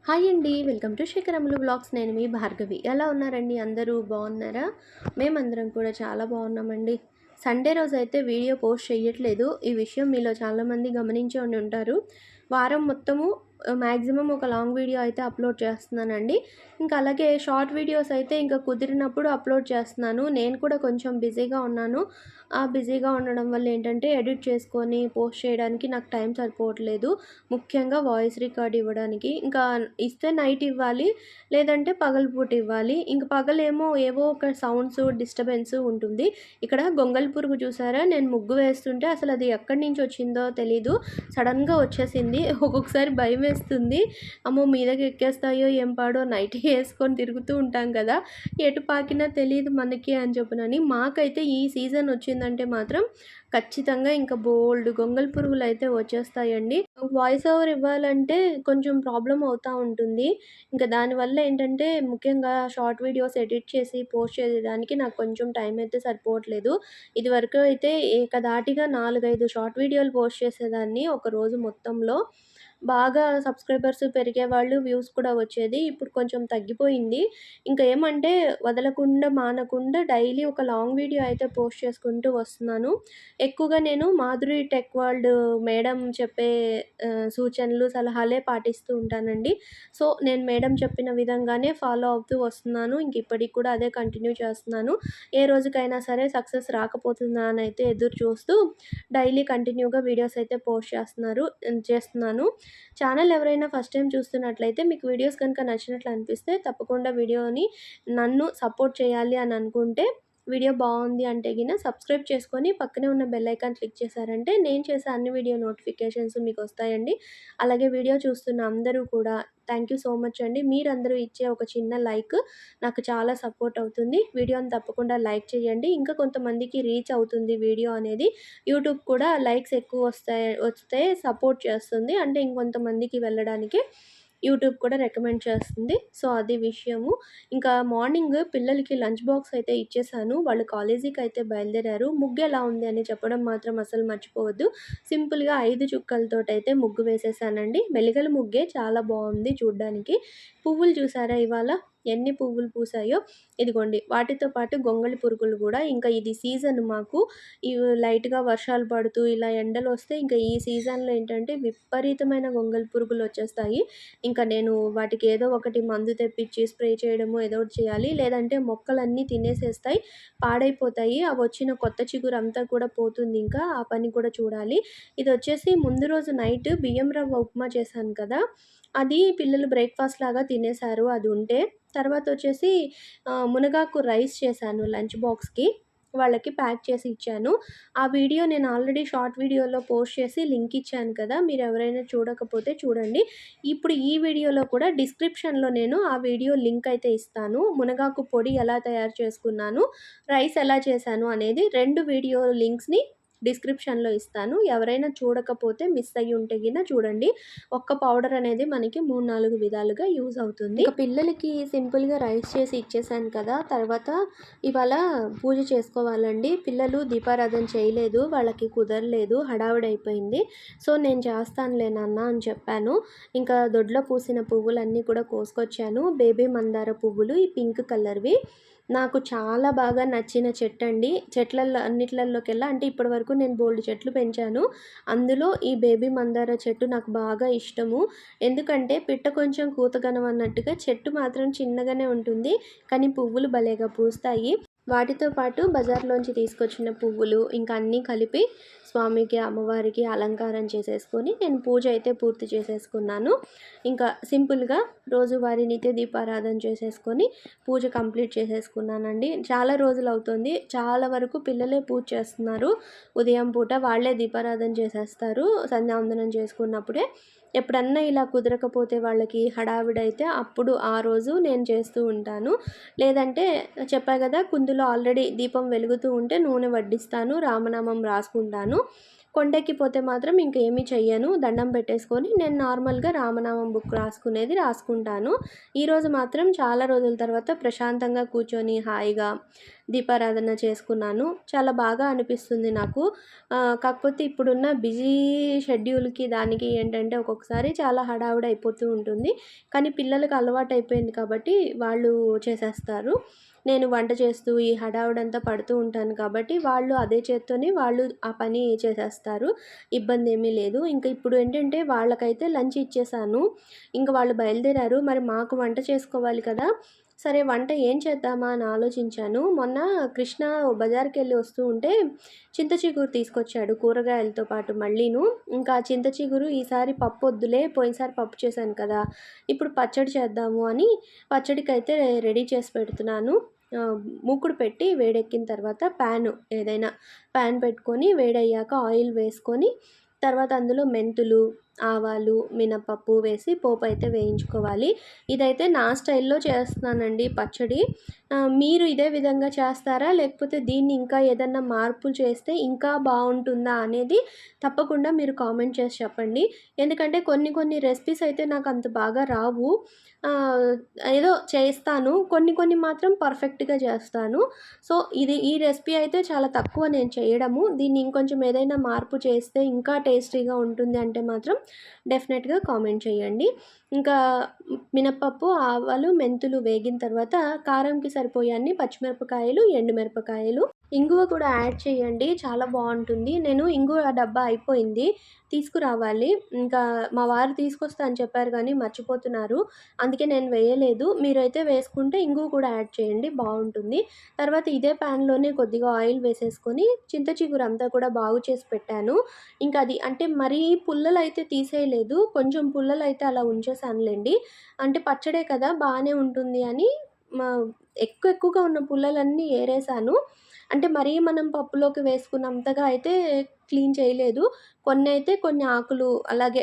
Hi అండి. Welcome to Shekharamulu vlogs. నేను మీ భార్గవి. ఎలా ఉన్నారండి? అందరూ బాగున్నారా? మేమందరం కూడా చాలా బాగున్నామండి. సండే రోజైతే వీడియో పోస్ట్ చేయట్లేదు. ఈ విషయం మీలో చాలామంది గమనించి ఉంటారు. వారం మొత్తము మ్యాక్సిమం ఒక లాంగ్ వీడియో అయితే అప్లోడ్ చేస్తున్నానండి. ఇంకా అలాగే షార్ట్ వీడియోస్ అయితే ఇంకా కుదిరినప్పుడు అప్లోడ్ చేస్తున్నాను. నేను కూడా కొంచెం బిజీగా ఉన్నాను. బిజీగా ఉండడం వల్ల ఏంటంటే ఎడిట్ చేసుకొని పోస్ట్ చేయడానికి నాకు టైం సరిపోవట్లేదు. ముఖ్యంగా వాయిస్ రికార్డ్ ఇవ్వడానికి. ఇంకా ఇస్తే నైట్ ఇవ్వాలి, లేదంటే పగలుపూట ఇవ్వాలి. ఇంక పగలేమో ఏవో ఒక సౌండ్స్, డిస్టర్బెన్స్ ఉంటుంది. ఇక్కడ గొంగళి పురుగు చూసారా? నేను ముగ్గు వేస్తుంటే అసలు అది ఎక్కడి నుంచి వచ్చిందో తెలీదు. సడన్‌గా వచ్చేసింది. ఒక్కొక్కసారి భయమేస్తుంది. అమ్మో! మీదకి ఎక్కేస్తాయో ఏం పాడో, నైటీ ఏసుకొని తిరుగుతూ ఉంటాం కదా! ఎటు పాకినా తెలీదు మనకి అని చెప్పనని. మాకైతే ఈ సీజన్ వచ్చిందంటే మాత్రం ఖచ్చితంగా ఇంకా బోలెడు గొంగళి పురుగులైతే వచ్చేస్తాయండి. వాయిస్ ఓవర్ ఇవ్వాలంటే కొంచెం ప్రాబ్లమ్ అవుతా ఉంటుంది. ఇంకా దానివల్ల ఏంటంటే ముఖ్యంగా షార్ట్ వీడియోస్ ఎడిట్ చేసి పోస్ట్ చేయడానికి నాకు కొంచెం టైం అయితే సరిపోవట్లేదు. ఇదివరకు అయితే ఏకధాటిగా 4, 5 షార్ట్ వీడియోలు పోస్ట్ చేసేదాన్ని ఒక రోజు మొత్తంలో. బాగా సబ్స్క్రైబర్స్ పెరిగేవాళ్ళు, వ్యూస్ కూడా వచ్చేది. ఇప్పుడు కొంచెం తగ్గిపోయింది. ఇంకా ఏమంటే వదలకుండా, మానకుండా డైలీ ఒక లాంగ్ వీడియో అయితే పోస్ట్ చేసుకుంటూ వస్తున్నాను. ఎక్కువగా నేను మాధురి టెక్ వరల్డ్ మేడం చెప్పే సూచనలు, సలహాలే పాటిస్తూ ఉంటానండి. సో, నేను మేడం చెప్పిన విధంగానే ఫాలో అవుతూ వస్తున్నాను. ఇంక ఇప్పటికి కూడా అదే కంటిన్యూ చేస్తున్నాను. ఏ రోజుకైనా సరే సక్సెస్ రాకపోతుందా అని అయితే ఎదురు చూస్తూ డైలీ కంటిన్యూగా వీడియోస్ అయితే పోస్ట్ చేస్తున్నాను. ఛానల్ ఎవరైనా ఫస్ట్ టైం చూస్తున్నట్లయితే మీకు వీడియోస్ కనుక నచ్చినట్లు అనిపిస్తే తప్పకుండా వీడియోని నన్ను సపోర్ట్ చేయాలి అని అనుకుంటే వీడియో బాగుంది అంటే సబ్స్క్రైబ్ చేసుకొని పక్కనే ఉన్న బెల్ ఐకాన్ క్లిక్ చేశారంటే నేను చేసే అన్ని వీడియో నోటిఫికేషన్స్ మీకు వస్తాయండి. అలాగే వీడియో చూస్తున్న అందరూ కూడా థ్యాంక్ యూ సో మచ్ అండి. మీరందరూ ఇచ్చే ఒక చిన్న లైక్ నాకు చాలా సపోర్ట్ అవుతుంది. వీడియోని తప్పకుండా లైక్ చేయండి. ఇంకా కొంతమందికి రీచ్ అవుతుంది వీడియో అనేది. యూట్యూబ్ కూడా లైక్స్ ఎక్కువ వస్తే సపోర్ట్ చేస్తుంది. అంటే ఇంకొంతమందికి వెళ్ళడానికి యూట్యూబ్ కూడా రికమెండ్ చేస్తుంది. సో, అది విషయము. ఇంకా మార్నింగ్ పిల్లలకి లంచ్ బాక్స్ అయితే ఇచ్చేసాను. వాళ్ళు కాలేజీకి అయితే బయలుదేరారు. ముగ్గు ఎలా ఉంది అని చెప్పడం మాత్రం అసలు మర్చిపోవద్దు. సింపుల్‌గా 5 చుక్కలతోటైతే ముగ్గు వేసేసానండి. మెలికల ముగ్గే చాలా బావుంది చూడ్డానికి. పువ్వులు చూసారా ఇవాళ ఎన్ని పువ్వులు పూసాయో. ఇదిగోండి వాటితో పాటు గొంగళి పురుగులు గూడా ఇంకా ఇది సీజన్ మాకు. లైట్‌గా వర్షాలు పడుతూ ఇలా ఎండలొస్తే ఇంకా ఈ సీజన్‌లో ఏంటంటే విపరీతమైన గొంగళి పురుగులొచ్చేస్తాయి. ఇంకా నేను వాటికి ఏదో ఒకటి మందు తెప్పించి స్ప్రే చేయడమో ఏదో ఒకటి చేయాలి. లేదంటే మొక్కలన్నీ తినేసేస్తాయి, పాడైపోతాయి. అవొచ్చిన కొత్త చిగురంతా కూడా పోతుందింకా. ఆ పని కూడా చూడాలి. ఇదొచ్చేసి ముందు రోజు నైట్ బియ్యం రవ్వ ఉప్మా చేశాను కదా! అది పిల్లలు బ్రేక్‌ఫాస్ట్ లాగా తినేశారు అది ఉంటే. తర్వాతొచ్చేసి మునగాకు రైస్ చేశాను లంచ్ బాక్స్‌కి. వాళ్ళకి ప్యాక్ చేసి ఇచ్చాను. ఆ వీడియో నేను ఆల్రెడీ షార్ట్ వీడియోలో పోస్ట్ చేసి లింక్ ఇచ్చాను కదా! మీరెవరైనా చూడకపోతే చూడండి. ఇప్పుడు ఈ వీడియోలో కూడా డిస్క్రిప్షన్‌లో నేను ఆ వీడియో లింక్ అయితే ఇస్తాను. మునగాకు పొడి ఎలా తయారు చేసుకున్నాను, రైస్ ఎలా చేశాను అనేది 2 వీడియో లింక్స్‌ని డిస్క్రిప్షన్‌లో ఇస్తాను. ఎవరైనా చూడకపోతే మిస్ అయ్యి ఉంటే చూడండి. ఒక్క పౌడర్ అనేది మనకి 3, 4 విధాలుగా యూజ్ అవుతుంది. ఇక పిల్లలకి సింపుల్‌గా రైస్ చేసి ఇచ్చేసాను కదా! తర్వాత ఇవాళ పూజ చేసుకోవాలండి. పిల్లలు దీపారాధన చేయలేదు. వాళ్ళకి కుదరలేదు. హడావిడైపోయింది. సో, నేను చేస్తానులే నాన్న అని చెప్పాను. ఇంకా దొడ్లో పూసిన పువ్వులన్నీ కూడా కోసుకొచ్చాను. బేబీ మందార పువ్వులు ఈ పింక్ కలర్‌వి. నాకు చాలా బాగా నచ్చిన చెట్టండి. చెట్లల్లో అన్నిట్లల్లోకెల్లా అంటే ఇప్పటివరకు నేను బోలెడు చెట్లు పెంచాను. అందులో ఈ బేబీ మందార చెట్టు నాకు బాగా ఇష్టము. ఎందుకంటే పిట్ట కొంచెం కూతగనం అన్నట్టుగా చెట్టు మాత్రం చిన్నగానే ఉంటుంది. కానీ పువ్వులు భలేగా పూస్తాయి. వాటితో పాటు బజార్‌లోంచి తీసుకొచ్చిన పువ్వులు ఇంకా అన్నీ కలిపి స్వామికి, అమ్మవారికి అలంకారం చేసేసుకొని నేను పూజ అయితే పూర్తి చేసేసుకున్నాను. ఇంకా సింపుల్‌గా రోజువారీ నిత్య దీపారాధన చేసేసుకొని పూజ కంప్లీట్ చేసేసుకున్నానండి. చాలా రోజులవుతుంది. చాలా వరకు పిల్లలే పూజ చేస్తున్నారు. ఉదయం పూట వాళ్ళే దీపారాధన చేసేస్తారు సంధ్యావందనం చేసుకున్నప్పుడే. ఎప్పుడన్నా ఇలా కుదరకపోతే వాళ్ళకి హడావిడైతే అప్పుడు ఆ రోజు నేను చేస్తూ ఉంటాను. లేదంటే చెప్పా కదా! కుందులో ఆల్రెడీ దీపం వెలుగుతూ ఉంటే నూనె వడ్డిస్తాను. రామనామం రాసుకుంటాను. కొండెక్కిపోతే మాత్రం ఇంకేమీ చెయ్యను. దండం పెట్టేసుకొని నేను నార్మల్‌గా రామనామం బుక్ రాసుకుంటాను. ఈరోజు మాత్రం చాలా రోజుల తర్వాత ప్రశాంతంగా కూర్చొని హాయిగా దీపారాధన చేసుకున్నాను. చాలా బాగా అనిపిస్తుంది నాకు. కాకపోతే ఇప్పుడున్న బిజీ షెడ్యూల్‌కి దానికి ఏంటంటే ఒక్కొక్కసారి చాలా హడావుడి అయిపోతూ ఉంటుంది. కానీ పిల్లలకి అలవాటయిపోయింది కాబట్టి వాళ్ళు చేసేస్తారు. నేను వంట చేస్తూ ఈ హడావుడంతా పడుతూ ఉంటాను కాబట్టి వాళ్ళు అదే చేత్తోని వాళ్ళు ఆ పని చేసేస్తారు. ఇబ్బందేమీ లేదు. ఇంక ఇప్పుడు ఏంటంటే వాళ్ళకైతే లంచ్ ఇచ్చేసాను. ఇంక వాళ్ళు బయలుదేరారు. మరి మాకు వంట చేసుకోవాలి కదా! సరే వంట ఏం చేద్దామా అని ఆలోచించాను. మొన్న కృష్ణ బజార్‌కెళ్ళి వస్తూ ఉంటే చింత చిగురు తీసుకొచ్చాడు కూరగాయలతో పాటు మళ్ళీను. ఇంకా చింత చిగురు ఈసారి పప్పొద్దులే పోయినసారి పప్పు చేశాను కదా! ఇప్పుడు పచ్చడి చేద్దాము అని పచ్చడికైతే రెడీ చేసి పెడుతున్నాను. మూకుడు పెట్టి వేడెక్కిన తర్వాత ఏదైనా ప్యాన్ పెట్టుకొని వేడయ్యాక ఆయిల్ వేసుకొని తర్వాత అందులో మెంతులు, ఆవాలు, మినపప్పు వేసి పోపైతే వేయించుకోవాలి. ఇదైతే నా స్టైల్‌లో చేస్తున్నానండి పచ్చడి. మీరు ఇదే విధంగా చేస్తారా? లేకపోతే దీన్ని ఇంకా ఏదన్నా మార్పులు చేస్తే ఇంకా బావుంటుందా అనేది తప్పకుండా మీరు కామెంట్ చేసి చెప్పండి. ఎందుకంటే కొన్ని కొన్ని రెసిపీస్ అయితే నాకు అంత బాగా రావు. ఆహ్, ఏదో చేస్తాను. కొన్ని కొన్ని మాత్రం పర్ఫెక్ట్‌గా చేస్తాను. సో, ఈ రెసిపీ అయితే చాలా తక్కువ నేను చేయడము. దీన్ని ఇంకొంచెం ఏదైనా మార్పు చేస్తే ఇంకా టేస్టీగా ఉంటుంది అంటే మాత్రం డెఫినెట్‌గా కామెంట్ చేయండి. ఇంకా మినపప్పు, ఆవాలు, మెంతులు వేగిన తర్వాత కారంకి సరిపోయే పచ్చిమిరపకాయలు, ఎండుమిరపకాయలు, ఇంగువ కూడా యాడ్ చేయండి. చాలా బావుంటుంది. నేను ఇంగువ డబ్బా అయిపోయింది. తీసుకురావాలి. ఇంకా మా వారు తీసుకొస్తా అని చెప్పారు గానీ మర్చిపోతున్నారు. అందుకే నేను వేయలేదు. మీరైతే వేసుకుంటే ఇంగువ కూడా యాడ్ చేయండి బావుంటుంది. తర్వాత ఇదే ప్యాన్‌లోనే కొద్దిగా ఆయిల్ వేసేసుకొని చింత చిగురంతా కూడా బాగు చేసి పెట్టాను. ఇంకా అది అంటే మరీ పుల్లలైతే తీసేయలేదు. కొంచెం పుల్లలైతే అలా ఉంచేసానులెండి. అంటే పచ్చడే కదా! బానే ఉంటుంది అని మా ఎక్కువగా ఉన్న పుల్లలన్నీ ఏరేశాను. అంటే మరీ మనం పప్పులోకి వేసుకున్నంతగా అయితే క్లీన్ చేయలేదు. కొన్నైతే కొన్ని ఆకులు అలాగే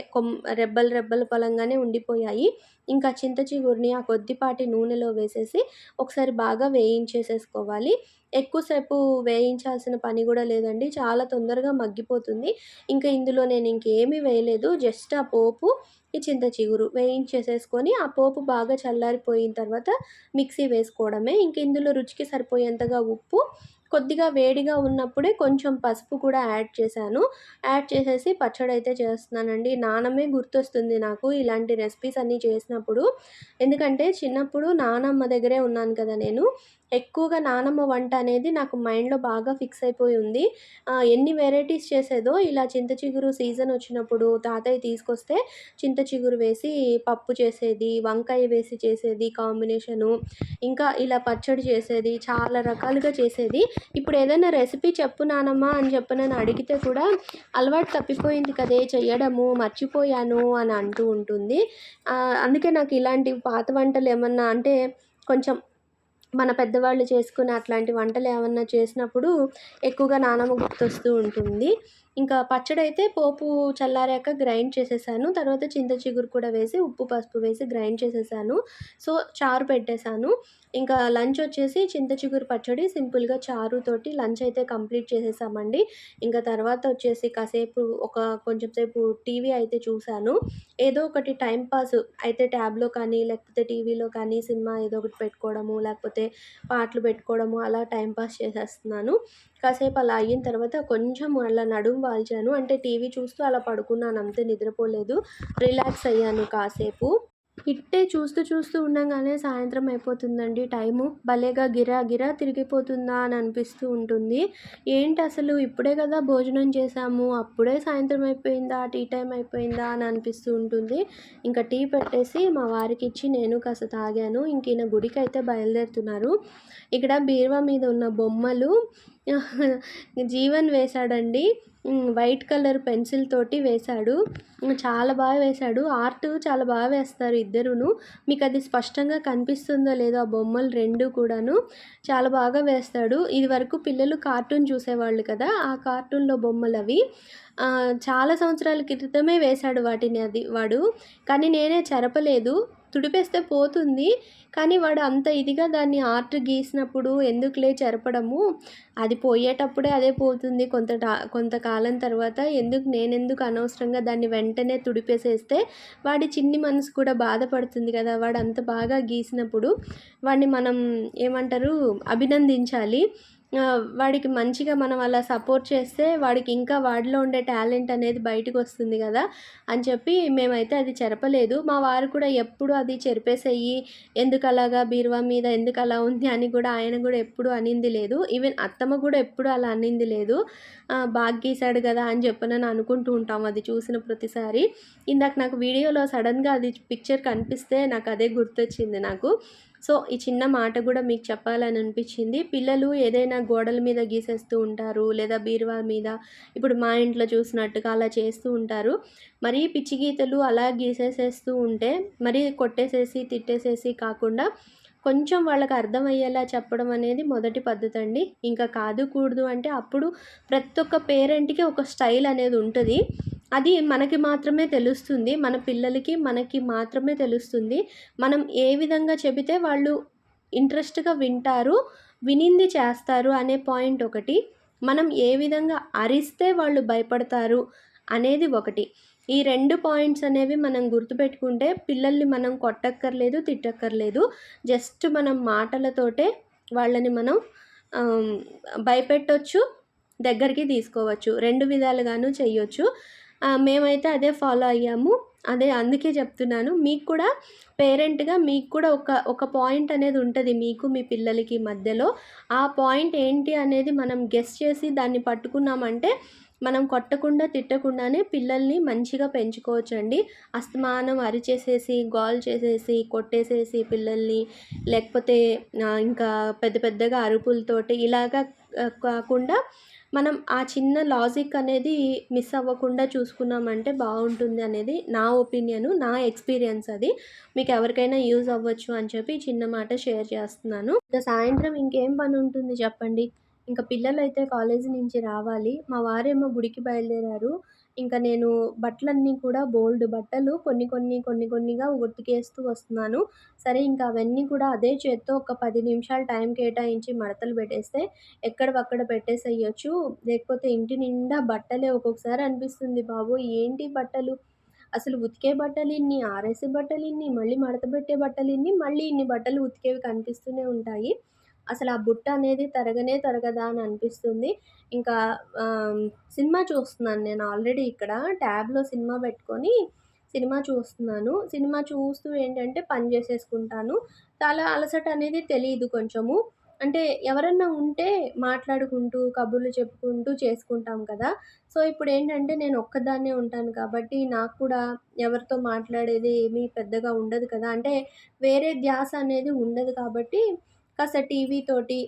రెబ్బలు రెబ్బలు పలంగానే ఉండిపోయాయి. ఇంకా చింత చిగురిని ఆ కొద్దిపాటి నూనెలో వేసేసి ఒకసారి బాగా వేయించేసేసుకోవాలి. ఎక్కువ సేపు వేయించాల్సిన పని గూడా లేదండి. చాలా తొందరగా మగ్గిపోతుంది. ఇంకా ఇందులో నేను ఇంకేమీ వేయలేదు. జస్ట్ ఆ పోపు, ఈ చింత చిగురు వేయించేసేసుకొని ఆ పోపు బాగా చల్లారిపోయిన తర్వాత మిక్సీ వేసుకోవడమే. ఇంక ఇందులో రుచికి సరిపోయేంతగా ఉప్పు, కొద్దిగా వేడిగా ఉన్నప్పుడే కొంచెం పసుపు కూడా యాడ్ చేశాను. యాడ్ చేసేసి పచ్చడైతే చేస్తున్నానండి. నానమ్మే గుర్తొస్తుంది నాకు ఇలాంటి రెసిపీస్ అన్నీ చేసినప్పుడు. ఎందుకంటే చిన్నప్పుడు నానమ్మ దగ్గరే ఉన్నాను కదా నేను. ఎక్కువగా నానమ్మ వంట అనేది నాకు మైండ్‌లో బాగా ఫిక్స్ అయిపోయి ఉంది. ఎన్ని వెరైటీస్ చేసేదో ఇలా చింత చిగురు సీజన్ వచ్చినప్పుడు తాతయ్య తీసుకొస్తే చింత చిగురు వేసి పప్పు చేసేది, వంకాయ వేసి చేసేది కాంబినేషను. ఇంకా ఇలా పచ్చడి చేసేది, చాలా రకాలుగా చేసేది. ఇప్పుడు ఏదైనా రెసిపీ చెప్పు నానమ్మ అని చెప్పనని అడిగితే కూడా అలవాటు తప్పిపోయింది కదే చెయ్యడము, మర్చిపోయాను అని అంటూ ఉంటుంది. అందుకే నాకు ఇలాంటి పాత వంటలేమన్నా అంటే కొంచెం మన పెద్దవాళ్ళు చేసుకునే అట్లాంటి వంటలేమన్నా చేసినప్పుడు ఎక్కువగా నానమ్మ గుర్తొస్తూ ఉంటుంది. ఇంకా పచ్చడైతే పోపు చల్లారాక గ్రైండ్ చేసేసాను. తర్వాత చింత చిగురు కూడా వేసి, ఉప్పు, పసుపు వేసి గ్రైండ్ చేసేసాను. సో, చారు పెట్టేసాను. ఇంకా లంచ్ వచ్చేసి చింత చిగురు పచ్చడి సింపుల్‌గా చారుతోటి లంచ్ అయితే కంప్లీట్ చేసేసామండి. ఇంకా తర్వాత వచ్చేసి కాసేపు కొంచెం సేపు టీవీ అయితే చూసాను. ఏదో ఒకటి టైమ్ పాస్ అయితే ట్యాబ్‌లో కానీ, లేకపోతే టీవీలో కానీ సినిమా ఏదో ఒకటి పెట్టుకోవడము, లేకపోతే పాటలు పెట్టుకోవడము అలా టైమ్ పాస్ చేసేస్తున్నాను. కాసేపు అలా అయిన తర్వాత కొంచెం అలా నడుము వాల్చాను. అంటే టీవీ చూస్తూ అలా పడుకున్నాను అంతే నిద్రపోలేదు. రిలాక్స్ అయ్యాను కాసేపు. ఇట్టే చూస్తూ చూస్తూ ఉండంగానే సాయంత్రం అయిపోతుందండి టైము. భలేగా గిరా గిరా తిరిగిపోతుందా అని అనిపిస్తూ ఉంటుంది. ఏంటసలు ఇప్పుడే కదా భోజనం చేశాము, అప్పుడే సాయంత్రం అయిపోయిందా, టీ టైం అయిపోయిందా అని అనిపిస్తూ ఉంటుంది. ఇంకా టీ పెట్టేసి మా వారికిచ్చి నేను కాస్త తాగాను. ఇంక ఈయన గుడికైతే బయలుదేరుతున్నారు. ఇక్కడ బీరువా మీద ఉన్న బొమ్మలు జీవన్ వేశాడండి. వైట్ కలర్ పెన్సిల్ తోటి వేశాడు. చాలా బాగా వేశాడు. ఆర్ట్ చాలా బాగా వేస్తారు ఇద్దరును. మీకది స్పష్టంగా కనిపిస్తుందో లేదో ఆ బొమ్మలు 2 కూడాను. చాలా బాగా వేస్తాడు. ఇదివరకు పిల్లలు కార్టూన్ చూసేవాళ్ళు కదా! ఆ కార్టూన్‌లో బొమ్మలవి. చాలా సంవత్సరాల క్రితమే వేశాడు వాటిని వాడు. కానీ నేనే చెరపలేదు. తుడిపేస్తే పోతుంది. కానీ వాడు అంత ఇదిగా దాన్ని ఆర్ట్ గీసినప్పుడు ఎందుకులే చెరపడము, అది పోయేటప్పుడే అదే పోతుంది కొంతకాలం తర్వాత, నేనెందుకు అనవసరంగా దాన్ని వెంటనే తుడిపేసేస్తే వాడి చిన్ని మనసు కూడా బాధపడుతుంది కదా! వాడు అంత బాగా గీసినప్పుడు వాడిని మనం ఏమంటారు అభినందించాలి. వాడికి మంచిగా మనం అలా సపోర్ట్ చేస్తే వాడికి ఇంకా వాడిలో ఉండే టాలెంట్ అనేది బయటకొస్తుంది కదా అని చెప్పి మేమైతే అది చెరపలేదు. మా వారు కూడా ఎప్పుడు అది చెరిపేసేయి, ఎందుకలాగా బీరువా మీద ఎందుకలా ఉంది అని కూడా ఆయన కూడా ఎప్పుడు అనింది లేదు. ఈవెన్ అత్తమ్మ కూడా ఎప్పుడు అలా అనింది లేదు. బాగా గీశాడు కదా అని చెప్పనని అనుకుంటూ ఉంటాం అది చూసిన ప్రతిసారి. ఇందాక నాకు వీడియోలో సడన్‌గా అది పిక్చర్ కనిపిస్తే నాకు అదే గుర్తొచ్చింది నాకు. సో, ఈ చిన్న మాట కూడా మీకు చెప్పాలని అనిపించింది. పిల్లలు ఏదైనా గోడల మీద గీసేస్తూ ఉంటారు, లేదా బీరువా మీద ఇప్పుడు మా ఇంట్లో చూసినట్టుగా అలా చేస్తూ ఉంటారు. మరీ పిచ్చి గీతలు అలా గీసేసేస్తూ ఉంటే మరీ కొట్టేసేసి, తిట్టేసేసి కాకుండా కొంచెం వాళ్ళకి అర్థమయ్యేలా చెప్పడం అనేది మొదటి పద్ధతండి. ఇంకా కాదు, కూడదు అంటే అప్పుడు ప్రతి ఒక్క పేరెంట్‌కి ఒక స్టైల్ అనేది ఉంటది. అది మనకి మాత్రమే తెలుస్తుంది. మన పిల్లలకి, మనకి మాత్రమే తెలుస్తుంది. మనం ఏ విధంగా చెబితే వాళ్ళు ఇంట్రెస్ట్‌గా వింటారు, వినింది చేస్తారు అనే పాయింట్ ఒకటి. మనం ఏ విధంగా అరిస్తే వాళ్ళు భయపడతారు అనేది ఒకటి. ఈ 2 పాయింట్స్ అనేవి మనం గుర్తుపెట్టుకుంటే పిల్లల్ని మనం కొట్టక్కర్లేదు, తిట్టక్కర్లేదు. జస్ట్ మనం మాటలతోటే వాళ్ళని మనం ఆహ్, భయపెట్టొచ్చు, దగ్గరికి తీసుకోవచ్చు. 2 విధాలుగాను చెయ్యొచ్చు. మేమైతే అదే ఫాలో అయ్యాము. అందుకే చెప్తున్నాను. మీకు కూడా పేరెంట్‌గా మీకు కూడా ఒక పాయింట్ అనేది ఉంటది మీకు, మీ పిల్లలకి మధ్యలో. ఆ పాయింట్ ఏంటి అనేది మనం గెస్ చేసి దాన్ని పట్టుకున్నామంటే, మనం కొట్టకుండా, తిట్టకుండానే పిల్లల్ని మంచిగా పెంచుకోవచ్చండి. అస్తమానం అరిచేసేసి, గోల చేసేసి, కొట్టేసేసి పిల్లల్ని, లేకపోతే ఇంకా పెద్ద పెద్దగా అరుపులతోటి ఇలాగా కాకుండా మనం ఆ చిన్న లాజిక్ అనేది మిస్ అవ్వకుండా చూసుకున్నామంటే బావుంటుంది అనేది నా ఒపీనియను. నా ఎక్స్‌పీరియన్స్ అది. మీకెవరికైనా యూజ్ అవ్వచ్చు అని చెప్పి ఈ చిన్న మాట షేర్ చేస్తున్నాను. ఇక సాయంత్రం ఇంకేం పనుంటుంది చెప్పండి. ఇంక పిల్లలైతే కాలేజీ నుంచి రావాలి. మా వారేమో గుడికి బయలుదేరారు. ఇంక నేను బట్టలన్నీ కూడా బోలెడు బట్టలు కొన్ని కొన్నిగా ఉతికేస్తూ వస్తున్నాను. సరే ఇంకా అవన్నీ కూడా అదే చేత్తో ఒక 10 నిమిషాలు టైం కేటాయించి మడతలు పెట్టేస్తే ఎక్కడివక్కడ పెట్టేసేయొచ్చు. లేకపోతే ఇంటి నిండా బట్టలే ఒక్కొక్కసారి అనిపిస్తుంది బాబోయ్! ఏంటి బట్టలు, అసలు ఉతికే బట్టలిన్ని, ఆరేసే బట్టలిన్ని, మళ్ళీ మడతబెట్టే బట్టలిన్ని, మళ్ళీ ఇన్ని బట్టలు ఉతికేవి కనిపిస్తూనే ఉంటాయి. అసలు ఆ బుట్ట అనేది తరగనే తరగదా అని అనిపిస్తుంది. ఇంకా ఆహ్, సినిమా చూస్తున్నాను నేను ఆల్రెడీ ఇక్కడ ట్యాబ్‌లో సినిమా పెట్టుకొని సినిమా చూస్తున్నాను. సినిమా చూస్తూ ఏంటంటే పని చేసేసుకుంటాను. చాలా అలసట అనేది తెలీదు కొంచెము. అంటే ఎవరన్నా ఉంటే మాట్లాడుకుంటూ, కబుర్లు చెప్పుకుంటూ చేసుకుంటాం కదా! సో, ఇప్పుడేంటంటే నేను ఒక్కదాన్నే ఉంటాను కాబట్టి నాకు కూడా ఎవరితో మాట్లాడేది ఏమీ పెద్దగా ఉండదు కదా! అంటే వేరే ధ్యాస అనేది ఉండదు కాబట్టి కాస్త టీవీ తోటి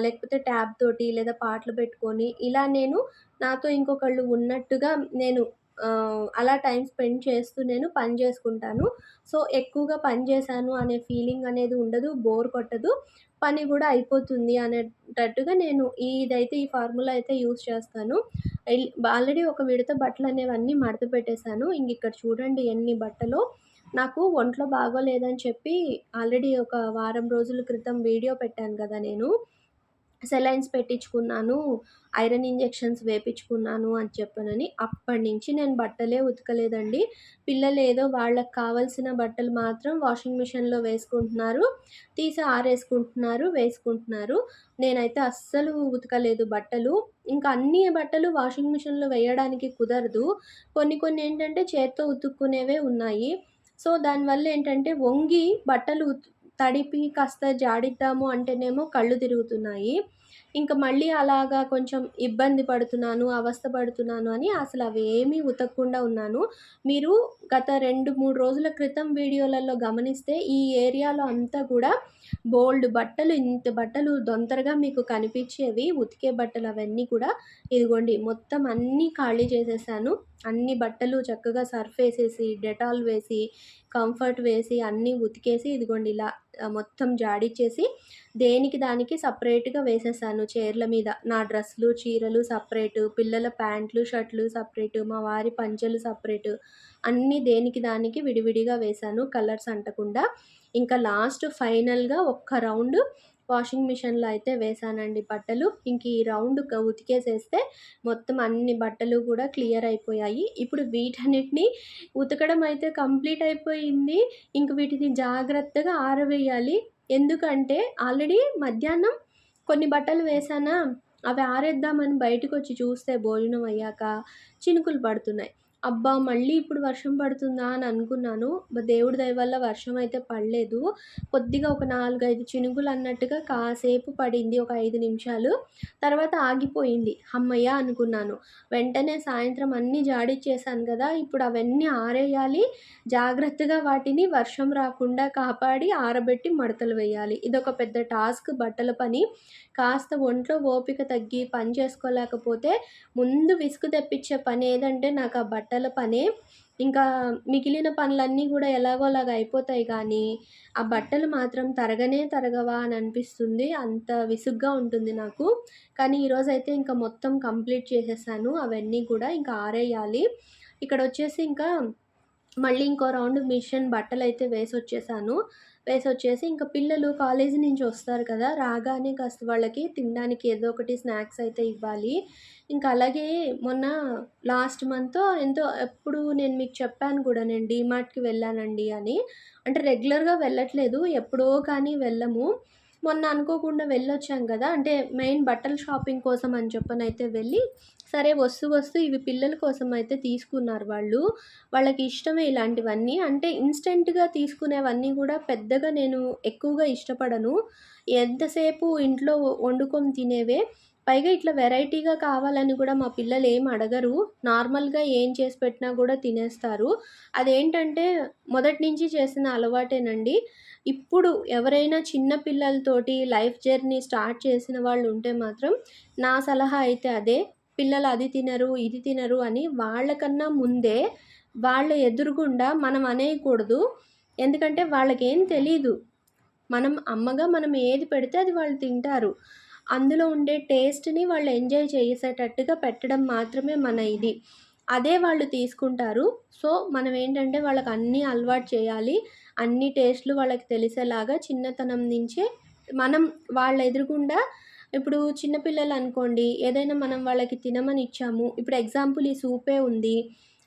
లేకపోతే ట్యాబ్ తోటి లేదా పాటలు పెట్టుకొని ఇలా నేను నాతో ఇంకొకళ్ళు ఉన్నట్టుగా నేను అలా టైమ్ స్పెండ్ చేస్తూ నేను పని చేసుకుంటాను. సో, ఎక్కువగా పని చేశాను అనే ఫీలింగ్ అనేది ఉండదు. బోర్ కొట్టదు. పని గూడా అయిపోతుంది అనేటట్టుగా నేను ఈ ఫార్ములా అయితే యూజ్ చేస్తాను. ఆల్రెడీ ఒక విడత బట్టలనేవన్నీ మడత పెట్టేశాను. ఇంగిక్కడ చూడండి ఎన్ని బట్టలో. నాకు ఒంట్లో బాగోలేదని చెప్పి ఆల్రెడీ ఒక వారం రోజుల క్రితం వీడియో పెట్టాను కదా నేను. సెలైన్స్ పెట్టించుకున్నాను, ఐరన్ ఇంజెక్షన్స్ వేపించుకున్నాను అని చెప్పనని. అప్పటినుంచి నేను బట్టలే ఉతకలేదండి. పిల్లలేదో వాళ్ళకి కావాల్సిన బట్టలు మాత్రం వాషింగ్ మిషన్‌లో వేసుకుంటున్నారు. తీసి ఆరేసుకుంటున్నారు, వేసుకుంటున్నారు. నేనైతే అస్సలు ఉతకలేదు బట్టలు. ఇంకా అన్ని బట్టలు వాషింగ్ మిషన్‌లో వేయడానికి కుదరదు. కొన్ని ఏంటంటే చేత్తో ఉతుక్కునేవే ఉన్నాయి. సో, దానివల్ల ఏంటంటే వంగి బట్టలు తడిపి కాస్త జాడిద్దాము అంటేనేమో కళ్ళు తిరుగుతున్నాయి. ఇంక మళ్ళీ అలాగా కొంచెం ఇబ్బంది పడుతున్నాను, అవస్థ పడుతున్నాను అని అసలవేమీ ఉతకకుండా ఉన్నాను. మీరు గత 2, 3 రోజుల క్రితం వీడియోలలో గమనిస్తే ఈ ఏరియాలో అంతా కూడా బోలెడు బట్టలు, ఇంత బట్టలు దొంతరగా మీకు కనిపిచ్చేవి. ఉతికే బట్టలు అవన్నీ కూడా. ఇదిగోండి మొత్తం అన్నీ ఖాళీ చేసేసాను. అన్ని బట్టలు చక్కగా సర్ఫేసేసి, డెటాల్ వేసి, కంఫర్ట్ వేసి, అన్నీ ఉతికేసి ఇదిగోండి ఇలా మొత్తం జాడిచ్చేసి దేనికి దానికి సెపరేట్‌గా వేసేసాను చైర్ల మీద. నా డ్రెస్‌లు, చీరలు సెపరేటు, పిల్లల ప్యాంట్లు, షర్ట్‌లు సెపరేటు, మా వారి పంచెలు సెపరేటు అన్నీ దేనికి దానికి విడివిడిగా వేశాను కలర్స్ అంటకుండా. ఇంకా లాస్ట్ ఫైనల్‌గా ఒక్క రౌండు వాషింగ్ మిషన్‌లో అయితే వేశానండి బట్టలు. ఇంక ఈ రౌండ్ ఉతికేసేస్తే మొత్తం అన్ని బట్టలు కూడా క్లియర్ అయిపోయాయి. ఇప్పుడు వీటన్నిటిని ఉతకడం అయితే కంప్లీట్ అయిపోయింది. ఇంక వీటిని జాగ్రత్తగా ఆరవేయాలి. ఎందుకంటే ఆల్రెడీ మధ్యాహ్నం కొన్ని బట్టలు వేశానా, అవి ఆరేద్దామని బయటకొచ్చి చూస్తే భోజనం అయ్యాక చినుకులు పడుతున్నాయి. అబ్బా! మళ్ళీ ఇప్పుడు వర్షం పడుతుందా అని అనుకున్నాను. దేవుడి దయ వల్ల వర్షం అయితే పడలేదు. కొద్దిగా ఒక 4, 5 చినుకులు అన్నట్టుగా కాసేపు పడింది. ఒక 5 నిమిషాలు. తర్వాత ఆగిపోయింది. హమ్మయ్య! అనుకున్నాను. వెంటనే సాయంత్రం అన్నీ జాడిచ్చేసాను గదా! ఇప్పుడు అవన్నీ ఆరేయాలి. జాగ్రత్తగా వాటిని వర్షం రాకుండా కాపాడి ఆరబెట్టి మడతలు వేయాలి. ఇదొక పెద్ద టాస్క్ బట్టల పని. కాస్త ఒంట్లో ఓపిక తగ్గి పని చేసుకోలేకపోతే ముందు విసుగు తెప్పించే పని ఏదంటే నాకు ఆ బట్టల పనే. ఇంకా మిగిలిన పనులన్నీ గూడా ఎలాగోలాగా అయిపోతాయి గానీ, ఆ బట్టలు మాత్రం తరగనే తరగవా అని అనిపిస్తుంది. అంత విసుగ్గా ఉంటుంది నాకు. కానీ ఈరోజైతే ఇంకా మొత్తం కంప్లీట్ చేసేసాను. అవన్నీ కూడా ఇంకా ఆరేయాలి. ఇక్కడొచ్చేసి ఇంకా మళ్ళీ ఇంకో రౌండ్ మిషన్ బట్టలైతే వేసొచ్చేసాను. వేసొచ్చేసి ఇంక పిల్లలు కాలేజీ నుంచి వస్తారు కదా! రాగానే కాస్త వాళ్ళకి తినడానికి ఏదో ఒకటి స్నాక్స్ అయితే ఇవ్వాలి. ఇంకా అలాగే మొన్న లాస్ట్ మంతో ఎంతో ఎప్పుడు నేను మీకు చెప్పాను కూడా నేను డీమార్ట్‌కి వెళ్ళానండి అని. అంటే రెగ్యులర్‌గా వెళ్ళట్లేదు. ఎప్పుడో కానీ వెళ్ళము. మొన్న అనుకోకుండా వెళ్ళొచ్చాం కదా! అంటే మెయిన్ బట్టల షాపింగ్ కోసం అని చెప్పనైతే వెళ్ళి, సరే వస్తూ వస్తూ ఇవి పిల్లల కోసం అయితే తీసుకున్నారు వాళ్ళు. వాళ్ళకి ఇష్టమే ఇలాంటివన్నీ. అంటే ఇన్‌స్టంట్‌గా తీసుకునేవన్నీ గూడా పెద్దగా నేను ఎక్కువగా ఇష్టపడను. ఎంతసేపు ఇంట్లో వండుకొని తినేవే. పైగా ఇట్లా వెరైటీగా కావాలని గూడా మా పిల్లలేమి అడగరు. నార్మల్‌గా ఏం చేసి పెట్టినా గూడా తినేస్తారు. అదేంటంటే మొదటి నుంచి చేసిన అలవాటేనండి. ఇప్పుడు ఎవరైనా చిన్న పిల్లలతోటి లైఫ్ జర్నీ స్టార్ట్ చేసిన వాళ్ళుంటే మాత్రం నా సలహా అయితే అదే. పిల్లలు అది తినరు, ఇది తినరు అని వాళ్ళకన్నా ముందే వాళ్ళ ఎదురుగుండా మనం అనేయకూడదు. ఎందుకంటే వాళ్ళకేం తెలీదు. మనం ఏది పెడితే అది వాళ్ళు తింటారు. అందులో ఉండే టేస్ట్‌ని వాళ్ళు ఎంజాయ్ చేసేటట్టుగా పెట్టడం మాత్రమే మన ఇది. అదే వాళ్ళు తీసుకుంటారు. సో, మనమేంటంటే వాళ్ళకన్నీ అలవాటు చేయాలి. అన్ని టేస్ట్‌లు వాళ్ళకి తెలిసేలాగా చిన్నతనం నుంచే మనం వాళ్ళ ఎదురుగుండా ఇప్పుడు చిన్న పిల్లలనుకోండి, ఏదైనా మనం వాళ్ళకి తినమని ఇచ్చాము. ఇప్పుడు ఎగ్జాంపుల్ ఈ సూపే ఉంది.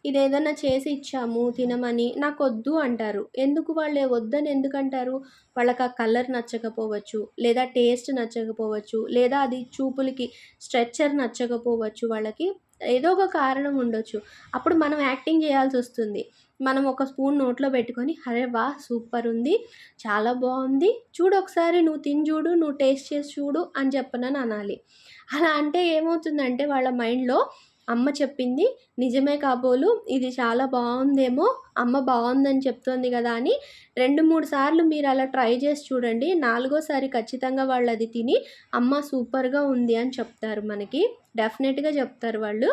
ఇదేదన్నా చేసి ఇచ్చాము తినమని, నాకొద్దు అంటారు. ఎందుకు వాళ్ళే వద్దని ఎందుకంటారు? వాళ్ళకా కలర్ నచ్చకపోవచ్చు, లేదా టేస్ట్ నచ్చకపోవచ్చు, లేదా అది చూపులకి స్ట్రక్చర్ నచ్చకపోవచ్చు వాళ్ళకి. ఏదో ఒక కారణం ఉండొచ్చు. అప్పుడు మనం యాక్టింగ్ చేయాల్సొస్తుంది. మనం ఒక స్పూన్ నోట్లో పెట్టుకొని, "అరె వాహ్! సూపరుంది. చాలా బావుంది. చూడొకసారి నువ్వు తిని జూడు, నువ్వు టేస్ట్ చేసి చూడు" అని చెప్పనని అనాలి. అలా అంటే ఏమవుతుందంటే వాళ్ళ మైండ్‌లో అమ్మ చెప్పింది నిజమే కాబోలు ఇది చాలా బావుందేమో, అమ్మ బావుందని చెప్తోంది గదా! అని 2, 3 సార్లు మీరలా ట్రై చేసి చూడండి. నాలుగోసారి ఖచ్చితంగా వాళ్ళది తిని, అమ్మ సూపర్‌గా ఉంది అని చెప్తారు మనకి. డెఫినెట్‌గా చెప్తారు వాళ్ళు.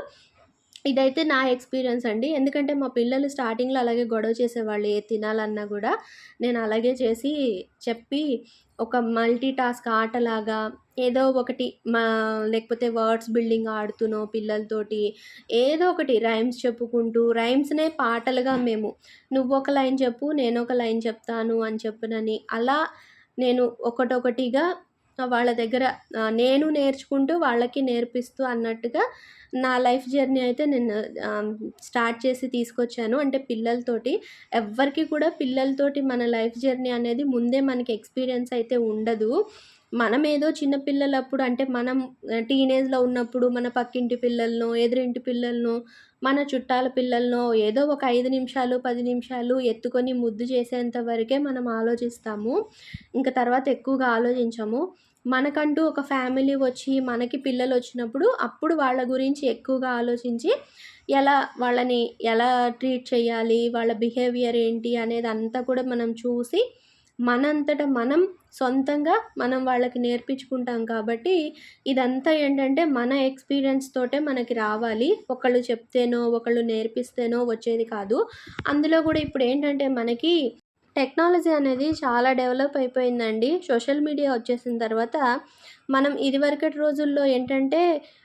ఇదైతే నా ఎక్స్‌పీరియన్స్ అండి. ఎందుకంటే మా పిల్లలు స్టార్టింగ్‌లో అలాగే గొడవ చేసేవాళ్ళు. ఏది తినాలన్నా గూడా. నేను అలాగే చేసి చెప్పి ఒక మల్టీ టాస్క్ ఆటలాగా ఏదో ఒకటి లేకపోతే వర్డ్స్ బిల్డింగ్ ఆడుతూనో పిల్లలతోటి ఏదో ఒకటి రైమ్స్ చెప్పుకుంటూ రైమ్స్‌నే పాటలుగా మేము నువ్వొక లైన్ చెప్పు, నేనొక లైన్ చెప్తాను అని చెప్పునని అలా నేను ఒకటొకటిగా వాళ్ళ దగ్గర నేను నేర్చుకుంటూ వాళ్ళకి నేర్పిస్తూ అన్నట్టుగా నా లైఫ్ జర్నీ అయితే నేను స్టార్ట్ చేసి తీసుకొచ్చాను. అంటే పిల్లలతోటి. ఎవ్వరికీ కూడా పిల్లలతోటి మన లైఫ్ జర్నీ అనేది ముందే మనకి ఎక్స్‌పీరియన్స్ అయితే ఉండదు. మనమేదో చిన్న పిల్లలప్పుడు అంటే మనం టీనేజ్‌లో ఉన్నప్పుడు మన పక్కింటి పిల్లలనో, ఎదురింటి పిల్లలనో, మన చుట్టాల పిల్లలనో ఏదో ఒక 5 నిమిషాలు, 10 నిమిషాలు ఎత్తుకొని ముద్దు చేసేంత వరకే మనం ఆలోచిస్తాము. ఇంక తర్వాత ఎక్కువగా ఆలోచించము. మనకంటూ ఒక ఫ్యామిలీ వచ్చి, మనకి పిల్లలొచ్చినప్పుడు, అప్పుడు వాళ్ళ గురించి ఎక్కువగా ఆలోచించి, వాళ్ళని ఎలా ట్రీట్ చేయాలి, వాళ్ళ బిహేవియర్ ఏంటి అనేదంతా కూడా మనం చూసి, మనంతట మనం సొంతంగా మనం వాళ్ళకి నేర్పించుకుంటాం కాబట్టి, ఇదంతా ఏంటంటే మన ఎక్స్‌పీరియన్స్ తోటే మనకి రావాలి. ఒకళ్ళు చెప్తేనో, ఒకళ్ళు నేర్పిస్తేనో వచ్చేది కాదు. అందులో గూడా ఇప్పుడేంటంటే మనకి టెక్నాలజీ అనేది చాలా డెవలప్ అయిపోయిందండి. సోషల్ మీడియా వచ్చేసిన తర్వాత మనం ఇదివరకటి రోజుల్లో ఏంటంటే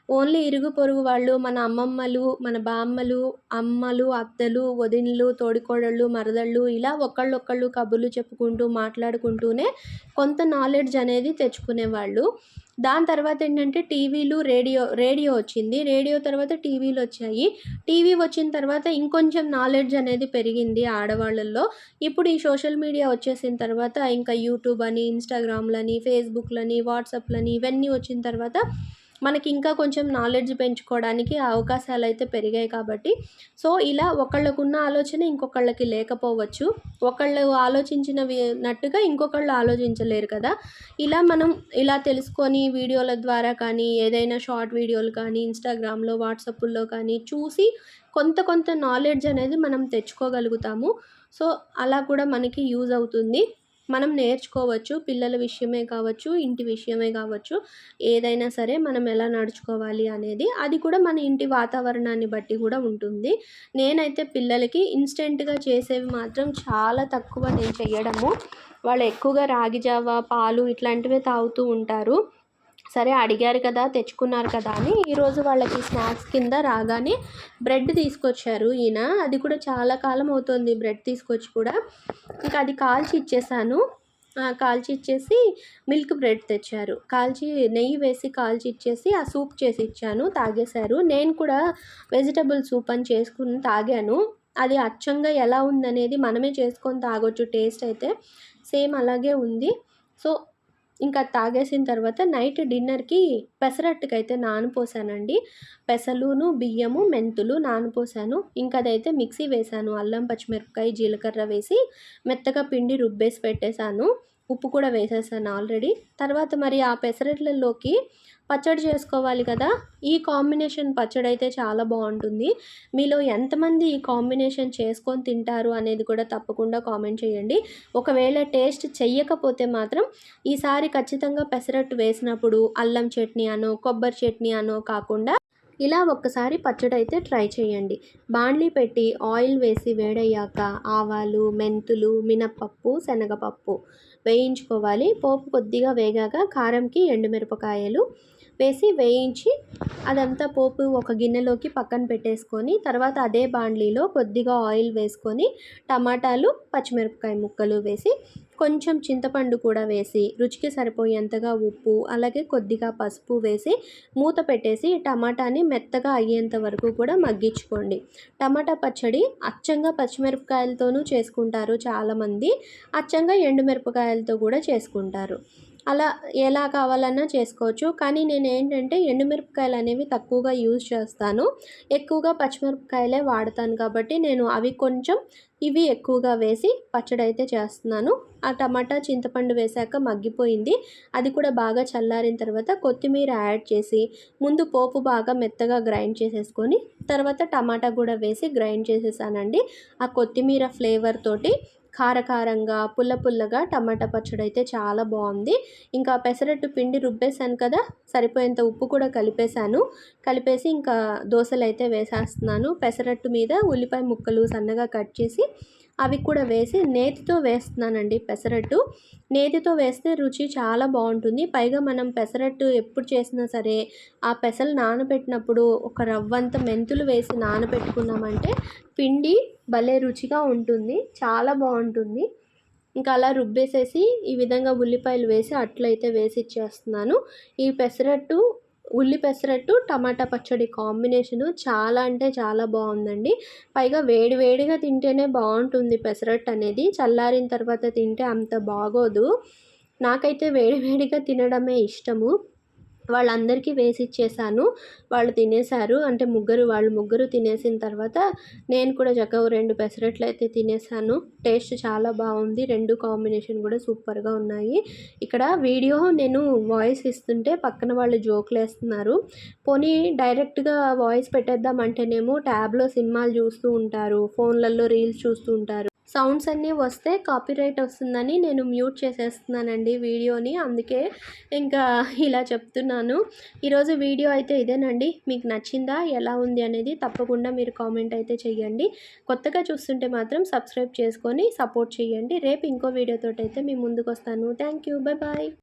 ఓన్లీ ఇరుగు పొరుగు వాళ్ళు, మన అమ్మమ్మలు, మన బామ్మలు, అమ్మలు, అత్తలు, వదినలు, తోడికోడళ్ళు, మరదళ్ళు ఇలా ఒకళ్ళొకళ్ళు కబుర్లు చెప్పుకుంటూ మాట్లాడుకుంటూనే కొంత నాలెడ్జ్ అనేది తెచ్చుకునేవాళ్ళు. దాని తర్వాత ఏంటంటే టీవీలు, రేడియో వచ్చింది. రేడియో తర్వాత టీవీలొచ్చాయి. టీవీ వచ్చిన తర్వాత ఇంకొంచెం నాలెడ్జ్ అనేది పెరిగింది ఆడవాళ్ళల్లో. ఇప్పుడు ఈ సోషల్ మీడియా వచ్చేసిన తర్వాత ఇంకా యూట్యూబ్ అని, ఇన్‌స్టాగ్రామ్‌లని, ఫేస్‌బుక్‌లని, వాట్సాప్‌లని ఇవన్నీ వచ్చిన తర్వాత మనకి ఇంకా కొంచెం నాలెడ్జ్ పెంచుకోవడానికి అవకాశాలైతే పెరిగాయి కాబట్టి, సో, ఇలా ఒకళ్ళకున్న ఆలోచన ఇంకొకళ్ళకి లేకపోవచ్చు. ఒకళ్ళు నట్టుగా ఇంకొకళ్ళు ఆలోచించలేరు కదా! ఇలా తెలుసుకొని వీడియోల ద్వారా కానీ, ఏదైనా షార్ట్ వీడియోలు కానీ, ఇన్‌స్టాగ్రామ్‌లో, వాట్సాపుల్లో కానీ చూసి కొంత నాలెడ్జ్ అనేది మనం తెచ్చుకోగలుగుతాము. సో, అలా కూడా మనకి యూజ్ అవుతుంది. మనం నేర్చుకోవచ్చు. పిల్లల విషయమే కావచ్చు, ఇంటి విషయమే కావచ్చు, ఏదైనా సరే మనం ఎలా నడుచుకోవాలి అనేది. అది కూడా మన ఇంటి వాతావరణాన్ని బట్టి కూడా ఉంటుంది. నేనైతే పిల్లలకి ఇన్‌స్టంట్‌గా చేసేవి మాత్రం చాలా తక్కువ నేను చెయ్యడము. వాళ్ళు ఎక్కువగా రాగి జావ, పాలు ఇట్లాంటివే తాగుతూ ఉంటారు. సరే అడిగారు కదా, తెచ్చుకున్నారు కదా అని ఈరోజు వాళ్ళకి స్నాక్స్ కింద రాగానే బ్రెడ్ తీసుకొచ్చారు ఈయన. అది కూడా చాలా కాలం అవుతుంది బ్రెడ్ తీసుకొచ్చి కూడా. ఇంకా అది కాల్చి ఇచ్చేసాను. కాల్చి ఇచ్చేసి మిల్క్ బ్రెడ్ తెచ్చారు. నెయ్యి వేసి కాల్చి ఇచ్చేసి ఆ సూప్ చేసి ఇచ్చాను. తాగేశారు. నేను కూడా వెజిటబుల్ సూప్ అని చేసుకుని తాగాను. అది అచ్చంగా ఎలా ఉందనేది మనమే చేసుకొని తాగొచ్చు. టేస్ట్ అయితే సేమ్ అలాగే ఉంది. సో, ఇంకా తాగేసిన తర్వాత నైట్ డిన్నర్‌కి పెసరట్టుకైతే నానపోసానండి. పెసలును, బియ్యము, మెంతులు నానపోసాను. ఇంకా అదైతే మిక్సీ వేశాను. అల్లం, పచ్చిమిరపకాయ, జీలకర్ర వేసి మెత్తగా పిండి రుబ్బేసి పెట్టేశాను. ఉప్పు కూడా వేసేసాను ఆల్రెడీ. తర్వాత మరి ఆ పెసరట్లలోకి పచ్చడి చేసుకోవాలి కదా! ఈ కాంబినేషన్ పచ్చడైతే చాలా బావుంటుంది. మీలో ఎంతమంది ఈ కాంబినేషన్ చేసుకొని తింటారు అనేది కూడా తప్పకుండా కామెంట్ చేయండి. ఒకవేళ టేస్ట్ చెయ్యకపోతే మాత్రం ఈసారి ఖచ్చితంగా పెసరట్టు వేసినప్పుడు అల్లం చట్నీ అనో, కొబ్బరి చట్నీ అనో కాకుండా ఇలా ఒక్కసారి పచ్చడైతే ట్రై చేయండి. బాండ్లీ పెట్టి ఆయిల్ వేసి వేడయ్యాక ఆవాలు, మెంతులు, మినప్పప్పు, శనగపప్పు వేయించుకోవాలి. పోపు కొద్దిగా వేగాక కారంకి ఎండుమిరపకాయలు వేసి వేయించి అదంతా పోపు ఒక గిన్నెలోకి పక్కన పెట్టేసుకొని తర్వాత అదే బాండ్లీలో కొద్దిగా ఆయిల్ వేసుకొని టమాటాలు, పచ్చిమిరపకాయ ముక్కలు వేసి కొంచెం చింతపండు కూడా వేసి రుచికి సరిపోయేంతగా ఉప్పు అలాగే కొద్దిగా పసుపు వేసి మూత పెట్టేసి టమాటాని మెత్తగా అయ్యేంత వరకు కూడా మగ్గించుకోండి. టమాటా పచ్చడి అచ్చంగా పచ్చిమిరపకాయలతోనూ చేసుకుంటారు చాలామంది. అచ్చంగా ఎండుమిరపకాయలతో కూడా చేసుకుంటారు. అలా ఎలా కావాలన్నా చేసుకోవచ్చు. కానీ నేనేంటంటే ఎండుమిరపకాయలు అనేవి తక్కువగా యూజ్ చేస్తాను. ఎక్కువగా పచ్చిమిరపకాయలే వాడతాను కాబట్టి నేను అవి కొంచెం ఇవి ఎక్కువగా వేసి పచ్చడైతే చేస్తున్నాను. ఆ టమాటా, చింతపండు వేశాక మగ్గిపోయింది. అది కూడా బాగా చల్లారిన తర్వాత కొత్తిమీర యాడ్ చేసి ముందు పోపు బాగా మెత్తగా గ్రైండ్ చేసేసుకొని తర్వాత టమాటా కూడా వేసి గ్రైండ్ చేసేసానండి. ఆ కొత్తిమీర ఫ్లేవర్ తోటి కారకారంగా, పుల్లగా టమాటా పచ్చడైతే చాలా బావుంది. ఇంకా పెసరట్టు పిండి రుబ్బేశాను కదా! సరిపోయేంత ఉప్పు కూడా కలిపేసి ఇంకా దోసలైతే వేసేస్తున్నాను. పెసరట్టు మీద ఉల్లిపాయ ముక్కలు సన్నగా కట్ చేసి అవి కూడా వేసి నేతితో వేస్తున్నానండి పెసరట్టు. నేతితో వేస్తే రుచి చాలా బావుంటుంది. పైగా మనం పెసరట్టు ఎప్పుడు చేసినా సరే ఆ పెసలు నానబెట్టినప్పుడు ఒక రవ్వంత మెంతులు వేసి నానబెట్టుకున్నామంటే పిండి భలే రుచిగా ఉంటుంది. చాలా బావుంటుంది. ఇంకా అలా రుబ్బేసేసి ఈ విధంగా ఉల్లిపాయలు వేసి అట్లయితే వేసి ఇచ్చేస్తున్నాను. ఈ ఉల్లి పెసరట్టు, టమాటా పచ్చడి కాంబినేషను చాలా అంటే చాలా బావుందండి. పైగా వేడి వేడిగా తింటేనే బావుంటుంది పెసరట్టు అనేది. చల్లారిన తర్వాత తింటే అంత బాగోదు. నాకైతే వేడి వేడిగా తినడమే ఇష్టము. వాళ్ళందరికీ వేసిచ్చేసాను. వాళ్ళు తినేశారు. అంటే వాళ్ళు ముగ్గురు తినేసిన తర్వాత నేను కూడా చక్కగా 2 పెసరట్లయితే తినేసాను. టేస్ట్ చాలా బావుంది. 2 కాంబినేషన్ కూడా సూపర్‌గా ఉన్నాయి. ఇక్కడ వీడియో నేను వాయిస్ ఇస్తుంటే పక్కన వాళ్ళు జోకులేస్తున్నారు. పోనీ డైరెక్ట్‌గా వాయిస్ పెట్టేద్దామంటేనేమో ట్యాబ్‌లో సినిమాలు చూస్తూ ఉంటారు. ఫోన్‌లలో రీల్స్ చూస్తూ ఉంటారు. సౌండ్స్ అన్నీ వస్తే కాపీరైట్ వస్తుందని నేను మ్యూట్ చేసేస్తున్నానండి వీడియోని. అందుకే ఇంకా ఇలా చెప్తున్నాను. ఈరోజు వీడియో అయితే ఇదేనండి. మీకు నచ్చిందా? ఎలా ఉంది అనేది తప్పకుండా మీరు కామెంట్ అయితే చెయ్యండి. కొత్తగా చూస్తుంటే మాత్రం సబ్స్క్రైబ్ చేసుకొని సపోర్ట్ చేయండి. రేపు ఇంకో వీడియోతోటైతే మీ ముందుకొస్తాను. Thank you. Bye bye.